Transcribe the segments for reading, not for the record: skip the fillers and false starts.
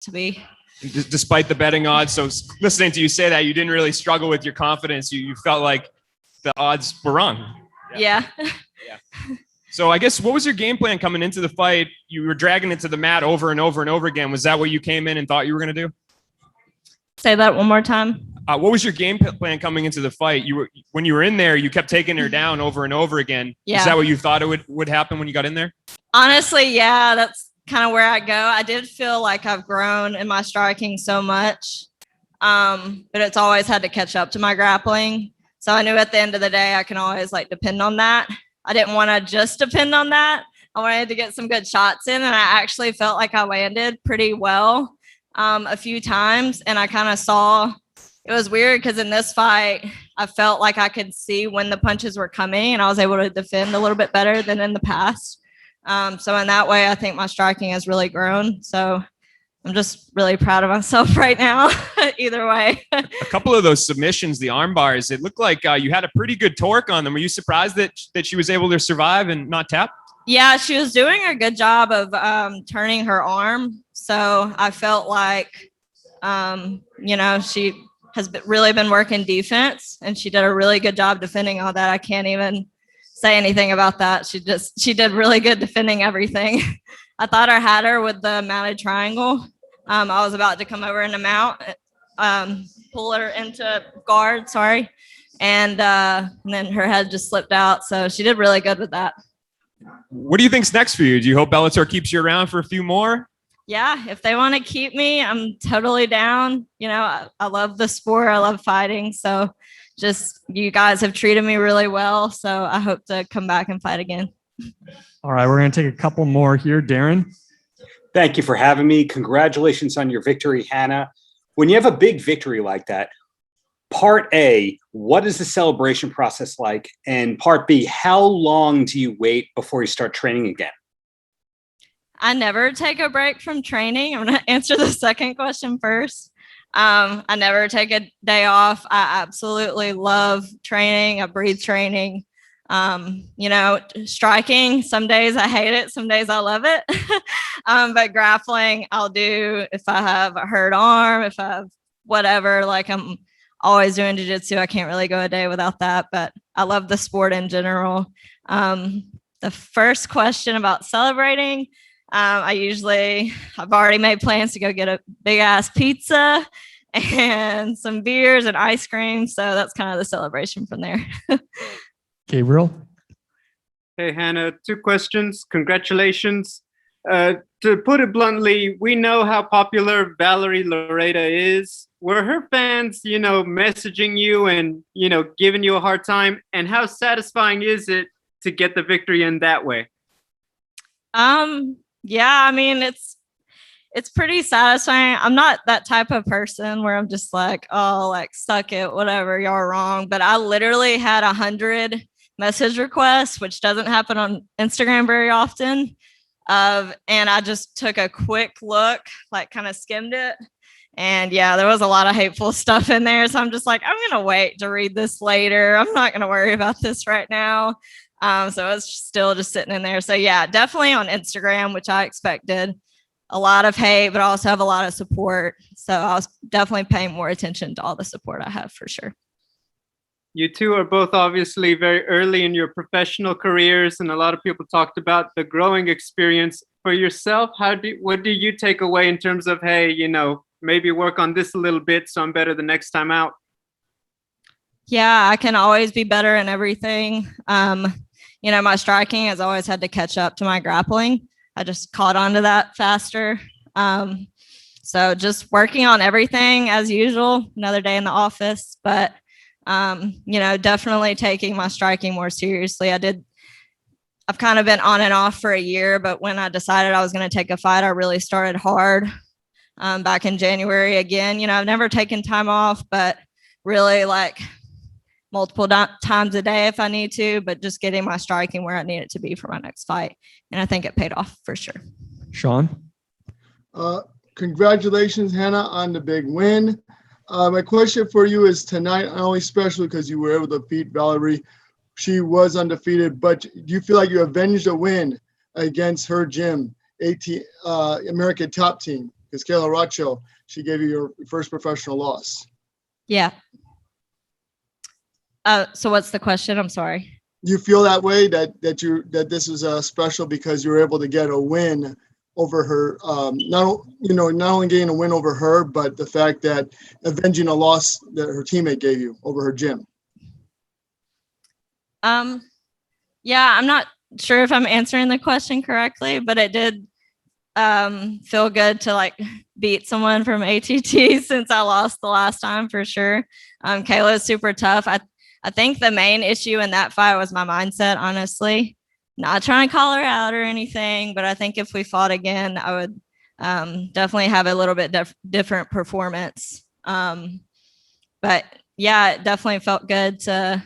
to be. Despite the betting odds. So listening to you say that, you didn't really struggle with your confidence. You felt like the odds were wrong. Yeah. So I guess, what was your game plan coming into the fight? You were dragging it to the mat over and over and over again. Was that what you came in and thought you were going to do? Say that one more time. What was your game plan coming into the fight? When you were in there, you kept taking her down over and over again. Yeah. Is that what you thought it would happen when you got in there? Honestly, yeah, that's kind of where I go. I did feel like I've grown in my striking so much, but it's always had to catch up to my grappling. So I knew at the end of the day, I can always like depend on that. I didn't want to just depend on that. I wanted to get some good shots in, and I actually felt like I landed pretty well a few times. And I kind of saw, it was weird because in this fight, I felt like I could see when the punches were coming, and I was able to defend a little bit better than in the past. So in that way, I think my striking has really grown. So I'm just really proud of myself right now, either way. A couple of those submissions, the arm bars, it looked like you had a pretty good torque on them. Were you surprised that she was able to survive and not tap? Yeah, she was doing a good job of turning her arm. So I felt like, she has really been working defense, and she did a really good job defending all that. I can't even say anything about that. She did really good defending everything. I thought I had her with the mounted triangle. I was about to come over in the mount, pull her into guard, and then her head just slipped out. So she did really good with that. What do you think's next for you? Do you hope Bellator keeps you around for a few more? Yeah, if they want to keep me, I'm totally down. I love the sport. I love fighting. So just, you guys have treated me really well. So I hope to come back and fight again. All right, we're going to take a couple more here. Darren. Thank you for having me. Congratulations on your victory, Hannah. When you have a big victory like that, part A, what is the celebration process like? And part B, how long do you wait before you start training again? I never take a break from training. I'm going to answer the second question first. I never take a day off. I absolutely love training. I breathe training. Striking, some days I hate it, some days I love it. But grappling, I'll do if I have a hurt arm, if I have whatever, like I'm always doing jiu-jitsu. I can't really go a day without that, but I love the sport in general. The first question about celebrating, I've already made plans to go get a big ass pizza and some beers and ice cream. So that's kind of the celebration from there. Gabriel. Hey, Hannah, 2 questions. Congratulations. To put it bluntly, we know how popular Valerie Loureda is. Were her fans, messaging you and, giving you a hard time? And how satisfying is it to get the victory in that way? Yeah, I mean, it's pretty satisfying. I'm not that type of person where I'm just like, oh, like, suck it, whatever, y'all are wrong. But I literally had 100 message requests, which doesn't happen on Instagram very often. And I just took a quick look, like kind of skimmed it. And yeah, there was a lot of hateful stuff in there. So I'm just like, I'm going to wait to read this later. I'm not going to worry about this right now. So it's still just sitting in there. So yeah, definitely on Instagram, which I expected. A lot of hate, but I also have a lot of support. So I was definitely paying more attention to all the support I have for sure. You two are both obviously very early in your professional careers, and a lot of people talked about the growing experience. For yourself, what do you take away in terms of, hey, maybe work on this a little bit so I'm better the next time out? Yeah, I can always be better in everything. My striking has always had to catch up to my grappling. I just caught on to that faster. So just working on everything as usual, another day in the office, but definitely taking my striking more seriously. I've kind of been on and off for a year, but when I decided I was going to take a fight, I really started hard back in January again. I've never taken time off, but really like multiple times a day if I need to, but just getting my striking where I need it to be for my next fight. And I think it paid off for sure. Sean? Congratulations, Hannah, on the big win. My question for you is tonight, not only special because you were able to beat Valerie. She was undefeated, but do you feel like you avenged a win against her gym, American top team? Because Kayla Rocho, she gave you your first professional loss. Yeah. So what's the question? I'm sorry. You feel that way that this is special because you were able to get a win over her. Not only getting a win over her, but the fact that avenging a loss that her teammate gave you over her gym. Yeah, I'm not sure if I'm answering the question correctly, but it did feel good to like beat someone from ATT since I lost the last time for sure. Kayla is super tough. I think the main issue in that fight was my mindset, honestly. Not trying to call her out or anything, but I think if we fought again, I would definitely have a little bit different performance. But yeah, it definitely felt good to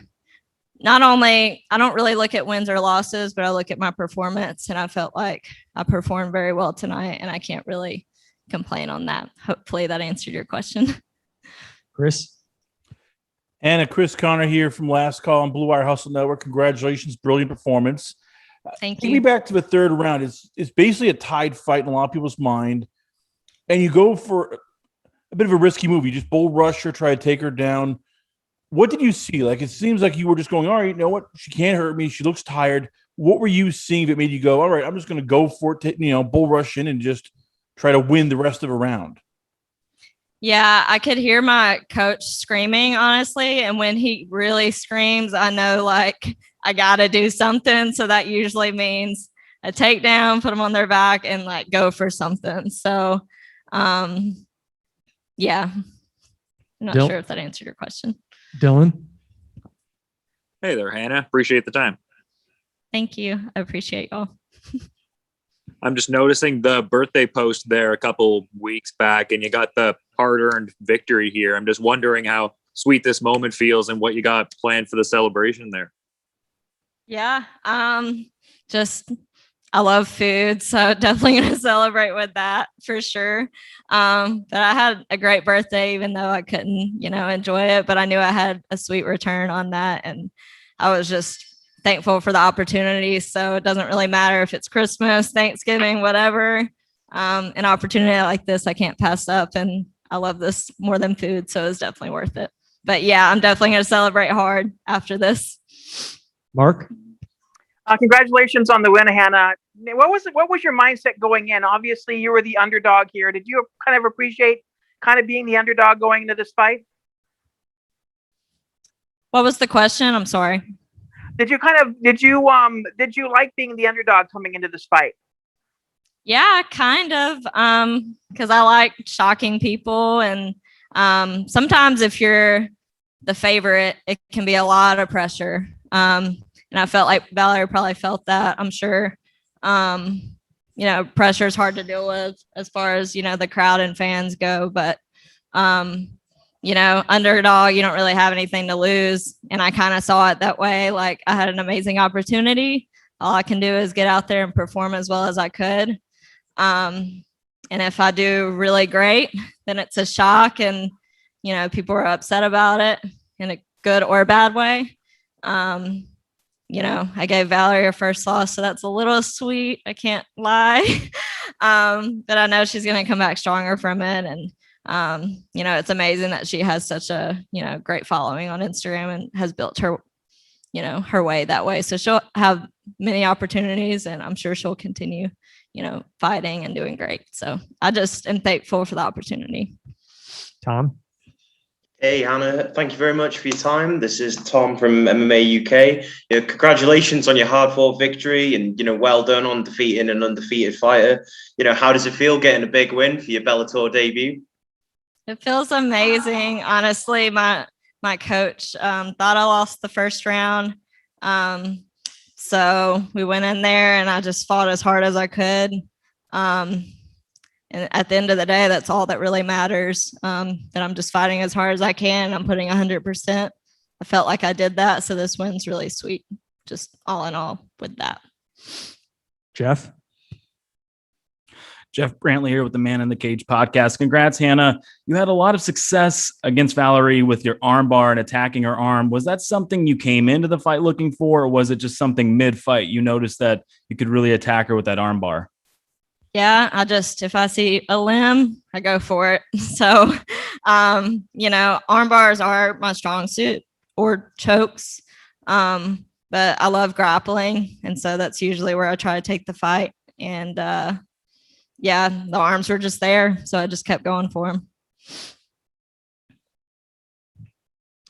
not only, I don't really look at wins or losses, but I look at my performance, and I felt like I performed very well tonight, and I can't really complain on that. Hopefully that answered your question. Chris? Anna, Chris Connor here from Last Call on Blue Wire Hustle Network. Congratulations. Brilliant performance. Thank Take me you. back to the third round. It's basically a tied fight in a lot of people's mind. And you go for a bit of a risky move. You just bull rush her, try to take her down. What did you see? Like, it seems like you were just going, all right, you know what? She can't hurt me. She looks tired. What were you seeing that made you go, all right, I'm just going to go for it, bull rush in and just try to win the rest of a round? Yeah, I could hear my coach screaming, honestly. And when he really screams, I know like I got to do something. So that usually means a takedown, put them on their back and like go for something. So, yeah, I'm not sure if that answered your question. Dylan? Hey there, Hannah. Appreciate the time. Thank you. I appreciate y'all. I'm just noticing the birthday post there a couple weeks back, and you got the hard-earned victory here. I'm just wondering how sweet this moment feels and what you got planned for the celebration there. Yeah, just I love food, so definitely gonna celebrate with that for sure. But I had a great birthday, even though I couldn't, enjoy it. But I knew I had a sweet return on that, and I was just thankful for the opportunity. So it doesn't really matter if it's Christmas, Thanksgiving, whatever. An opportunity like this, I can't pass up, and I love this more than food, so it's definitely worth it. But yeah, I'm definitely gonna celebrate hard after this. Mark? Congratulations on the win, Hannah. What was your mindset going in? Obviously, you were the underdog here. Did you kind of appreciate kind of being the underdog going into this fight? What was the question? I'm sorry. Did you like being the underdog coming into this fight? Yeah, kind of. Because I like shocking people, and sometimes if you're the favorite, it can be a lot of pressure. And I felt like Valerie probably felt that, I'm sure. Pressure is hard to deal with as far as, the crowd and fans go. But, underdog, you don't really have anything to lose. And I kind of saw it that way. Like, I had an amazing opportunity. All I can do is get out there and perform as well as I could. And if I do really great, then it's a shock. And, people are upset about it in a good or bad way. I gave Valerie her first loss, so that's a little sweet. I can't lie. But I know she's going to come back stronger from it. And, it's amazing that she has such a, great following on Instagram and has built her, her way that way. So she'll have many opportunities, and I'm sure she'll continue, fighting and doing great. So I just am thankful for the opportunity. Tom? Hey, Hannah, thank you very much for your time. This is Tom from MMA UK. Congratulations on your hard-fought victory, and, well done on defeating an undefeated fighter. How does it feel getting a big win for your Bellator debut? It feels amazing. Honestly, my coach thought I lost the first round. So we went in there and I just fought as hard as I could. And at the end of the day, that's all that really matters. That I'm just fighting as hard as I can. I'm putting 100%. I felt like I did that. So this win's really sweet. Just all in all with that. Jeff? Jeff Brantley here with the Man in the Cage podcast. Congrats, Hannah. You had a lot of success against Valerie with your armbar and attacking her arm. Was that something you came into the fight looking for, or was it just something mid-fight you noticed that you could really attack her with that armbar? Yeah, if I see a limb, I go for it. So, arm bars are my strong suit or chokes. But I love grappling. And so that's usually where I try to take the fight. And yeah, the arms were just there. So I just kept going for them.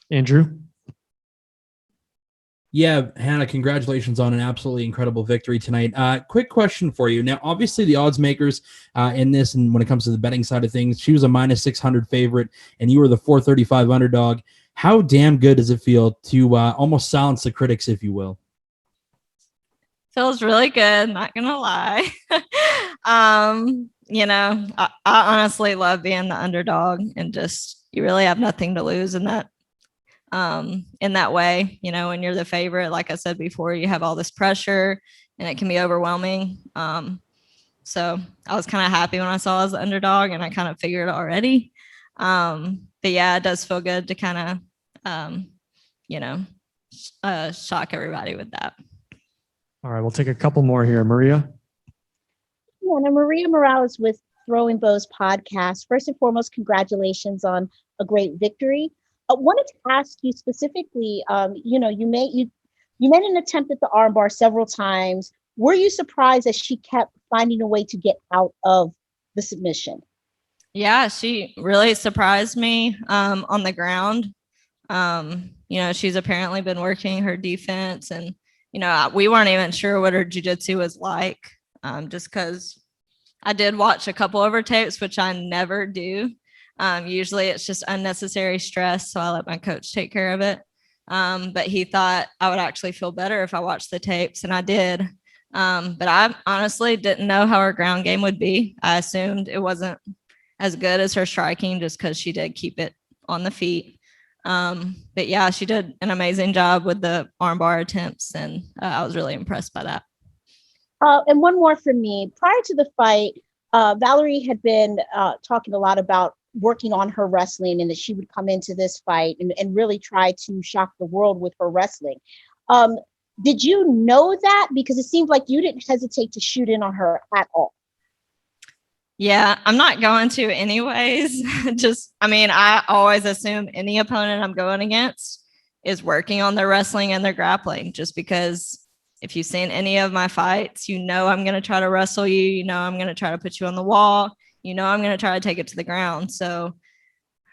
Andrew. Yeah, Hannah, congratulations on an absolutely incredible victory tonight. Quick question for you. Now, obviously, the odds makers in this, and when it comes to the betting side of things, she was a minus 600 favorite, and you were the 435 underdog. How damn good does it feel to almost silence the critics, if you will? Feels really good, not gonna lie. I honestly love being the underdog, and just you really have nothing to lose in that way. When you're the favorite, like I said before, you have all this pressure and it can be overwhelming. So I was kind of happy when I saw I was the underdog, and I kind of figured it already. But yeah, it does feel good to kind of shock everybody with that. All right, we'll take a couple more here. Maria. Yeah, and Maria Morales with Throwing Bows podcast. First and foremost, congratulations on a great victory. I wanted to ask you specifically, you made an attempt at the armbar several times. Were you surprised that she kept finding a way to get out of the submission? Yeah, she really surprised me on the ground. She's apparently been working her defense, and we weren't even sure what her jiu-jitsu was like, just because I did watch a couple of her tapes, which I never do. Usually it's just unnecessary stress, so I let my coach take care of it. But he thought I would actually feel better if I watched the tapes, and I did. But I honestly didn't know how her ground game would be. I assumed it wasn't as good as her striking, just because she did keep it on the feet. But yeah, she did an amazing job with the armbar attempts, and I was really impressed by that. And one more from me. Prior to the fight, Valerie had been talking a lot about working on her wrestling, and that she would come into this fight and really try to shock the world with her wrestling. Did you know that? Because it seemed like you didn't hesitate to shoot in on her at all. Yeah, I'm not going to anyways. I always assume any opponent I'm going against is working on their wrestling and their grappling, just because if you've seen any of my fights, I'm going to try to wrestle you. I'm going to try to put you on the wall. I'm going to try to take it to the ground. So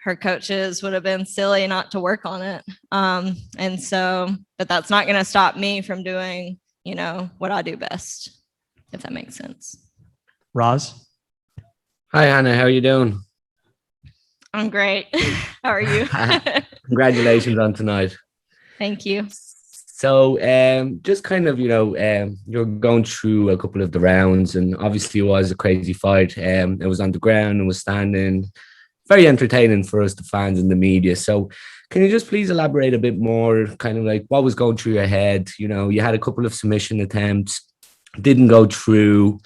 her coaches would have been silly not to work on it. But that's not going to stop me from doing, what I do best, if that makes sense. Roz. Hi, Hannah. How are you doing? I'm great. How are you? Congratulations on tonight. Thank you. So, just kind of, you're going through a couple of the rounds, and obviously it was a crazy fight. It was on the ground and was standing. Very entertaining for us, the fans and the media. So, can you just please elaborate a bit more, kind of like what was going through your head? You had a couple of submission attempts, didn't go through.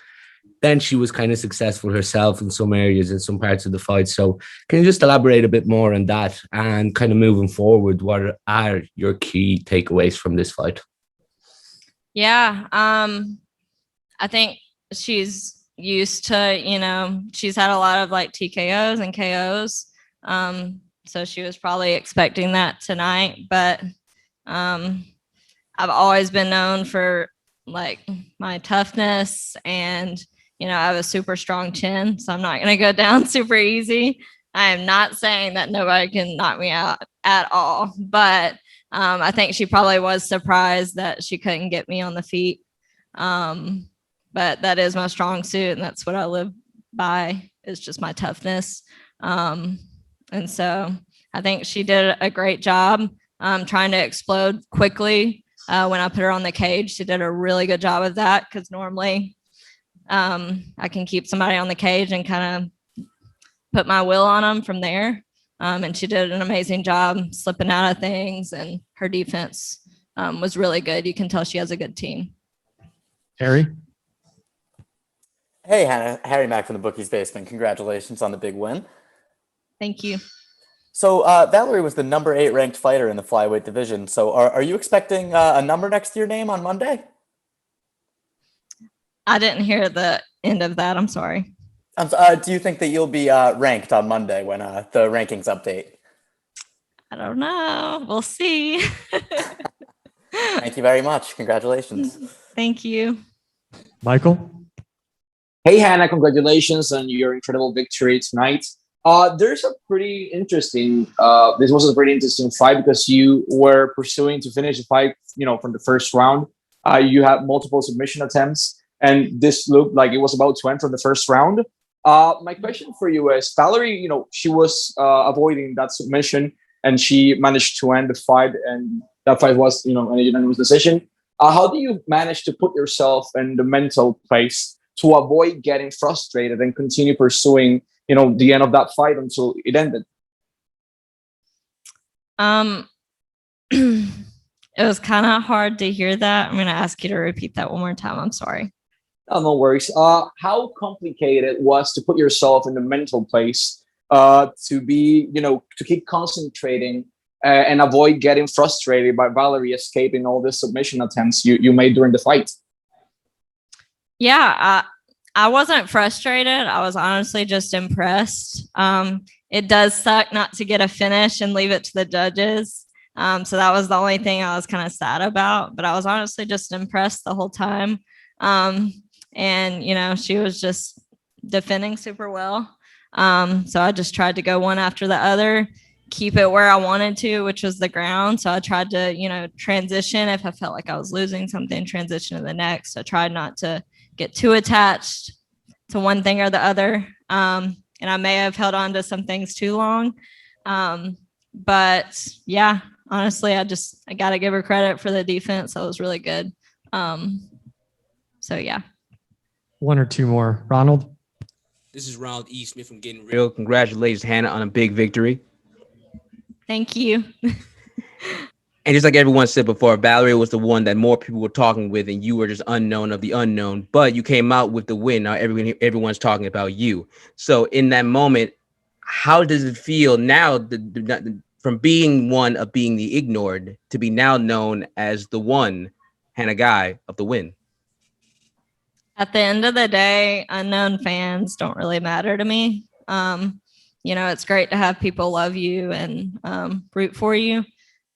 Then she was kind of successful herself in some areas, in some parts of the fight. So can you just elaborate a bit more on that, and kind of moving forward, what are your key takeaways from this fight? Yeah. I think she's used to, she's had a lot of like TKOs and KOs. So she was probably expecting that tonight, but I've always been known for like my toughness, and I have a super strong chin, so I'm not going to go down super easy. I am not saying that nobody can knock me out at all, but I think she probably was surprised that she couldn't get me on the feet. But that is my strong suit, and that's what I live by, is just my toughness. And so I think she did a great job trying to explode quickly. When I put her on the cage, she did a really good job of that, because normally I can keep somebody on the cage and kind of put my will on them from there. And she did an amazing job slipping out of things, and her defense was really good. You can tell she has a good team. Harry. Hey, Hannah. Harry Mack from the Bookies Basement. Congratulations on the big win. Thank you. So Valerie was the number 8 ranked fighter in the flyweight division. So are you expecting a number next to your name on Monday? I didn't hear the end of that. I'm sorry. Do you think that you'll be ranked on Monday when the rankings update? I don't know. We'll see. Thank you very much. Congratulations. Thank you. Michael? Hey, Hannah, congratulations on your incredible victory tonight. There's a pretty interesting, this was a pretty interesting fight because you were pursuing to finish the fight, from the first round. You had multiple submission attempts, and this looked like it was about to end from the first round. My question for you is, Valerie, she was avoiding that submission, and she managed to end the fight, and that fight was, a unanimous decision. How do you manage to put yourself in the mental place to avoid getting frustrated and continue pursuing, the end of that fight until it ended? It was kind of hard to hear that. I'm going to ask you to repeat that one more time. I'm sorry. Oh, no worries. How complicated it was to put yourself in the mental place to be, to keep concentrating and avoid getting frustrated by Valerie escaping all the submission attempts you made during the fight? Yeah, I wasn't frustrated. I was honestly just impressed. It does suck not to get a finish and leave it to the judges. So that was the only thing I was kind of sad about, but I was honestly just impressed the whole time. And, she was just defending super well. So I just tried to go one after the other, keep it where I wanted to, which was the ground. So I tried to, transition if I felt like I was losing something, transition to the next. I tried not to get too attached to one thing or the other. And I may have held on to some things too long. But yeah, honestly, I got to give her credit for the defense. That was really good. So yeah. One or two more. Ronald? This is Ronald E. Smith from Getting Real. Congratulations, Hannah, on a big victory. Thank you. And just like everyone said before, Valerie was the one that more people were talking with, and you were just unknown of the unknown. But you came out with the win. Now everyone's talking about you. So in that moment, how does it feel now from being one of being the ignored to be now known as the one Hannah Guy of the win? At the end of the day, unknown fans don't really matter to me. It's great to have people love you and root for you.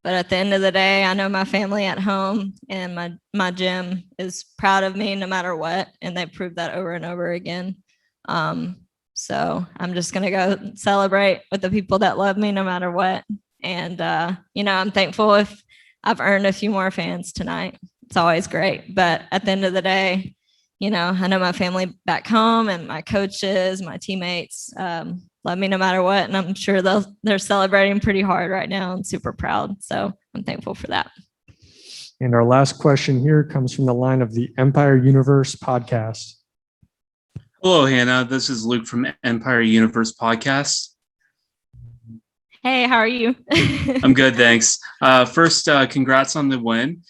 But at the end of the day, I know my family at home and my gym is proud of me no matter what. And they proved that over and over again. So I'm just going to go celebrate with the people that love me no matter what. And, I'm thankful if I've earned a few more fans tonight. It's always great. But at the end of the day, I know my family back home and my coaches, my teammates love me no matter what. And I'm sure they're celebrating pretty hard right now and super proud. So I'm thankful for that. And our last question here comes from the line of the Empire Universe podcast. Hello, Hannah. This is Luke from Empire Universe podcast. Hey, how are you? I'm good, thanks. First, congrats on the win.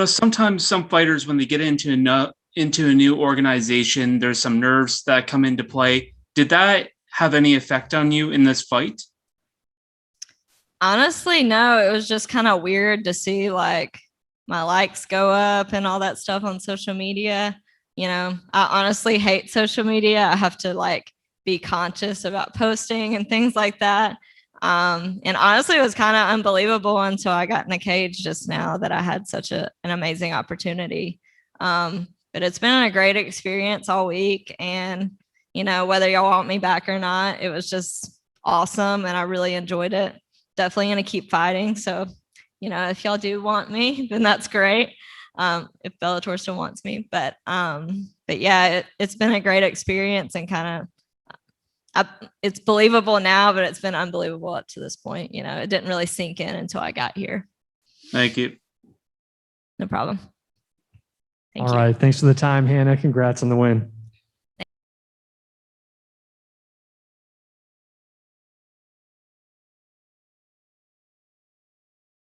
Sometimes some fighters, when they get into a new organization, there's some nerves that come into play. Did that have any effect on you in this fight? Honestly, no. It was just kind of weird to see like my likes go up and all that stuff on social media. I honestly hate social media. I have to be conscious about posting and things like that. And honestly, it was kind of unbelievable until I got in the cage just now that I had such an amazing opportunity. But it's been a great experience all week. And, whether y'all want me back or not, it was just awesome. And I really enjoyed it. Definitely going to keep fighting. So, if y'all do want me, then that's great. If Bellator still wants me, but yeah, it's been a great experience and kind of, it's believable now, but it's been unbelievable up to this point. It didn't really sink in until I got here. Thank you. No problem. All right. Thanks for the time, Hannah. Congrats on the win.